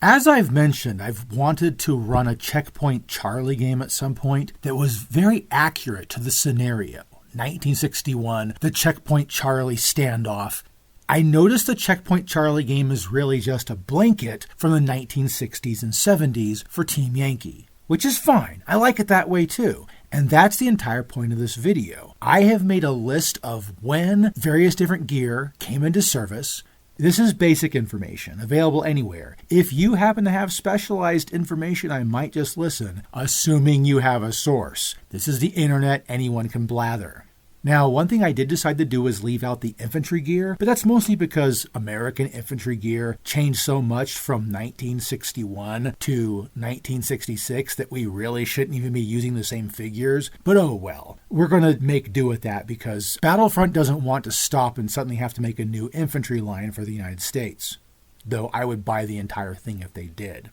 As I've mentioned, I've wanted to run a Checkpoint Charlie game at some point that was very accurate to the scenario. 1961, the Checkpoint Charlie standoff. I noticed the Checkpoint Charlie game is really just a blanket from the 1960s and 70s for Team Yankee, which is fine. I like it that way too. And that's the entire point of this video. I have made a list of when various different gear came into service. This is basic information, available anywhere. If you happen to have specialized information, I might just listen, assuming you have a source. This is the internet, anyone can blather. Now, one thing I did decide to do was leave out the infantry gear, but that's mostly because American infantry gear changed so much from 1961 to 1966 that we really shouldn't even be using the same figures. But oh well, we're going to make do with that because Battlefront doesn't want to stop and suddenly have to make a new infantry line for the United States. Though I would buy the entire thing if they did.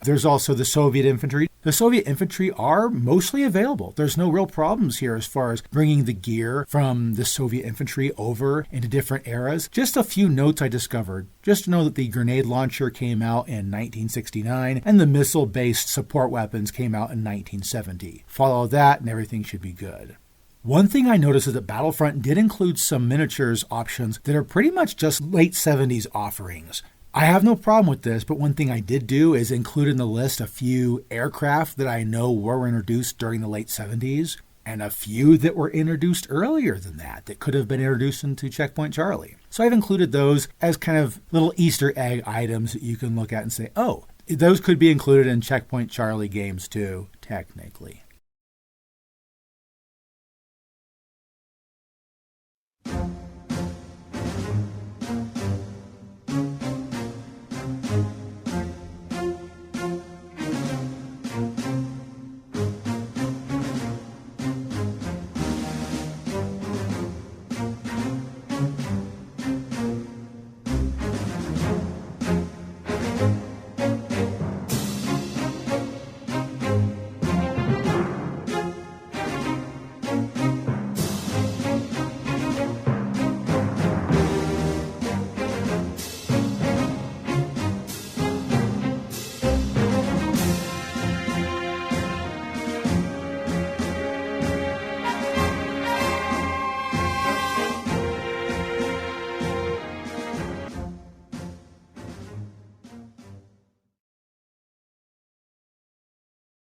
There's also the Soviet infantry. The Soviet infantry are mostly available. There's no real problems here as far as bringing the gear from the Soviet infantry over into different eras. Just a few notes I discovered. Just to know that the grenade launcher came out in 1969 and the missile-based support weapons came out in 1970. Follow that and everything should be good. One thing I noticed is that Battlefront did include some miniatures options that are pretty much just late 70s offerings. I have no problem with this, but one thing I did do is include in the list a few aircraft that I know were introduced during the late 70s, and a few that were introduced earlier than that could have been introduced into Checkpoint Charlie. So I've included those as kind of little Easter egg items that you can look at and say, oh, those could be included in Checkpoint Charlie games too, technically.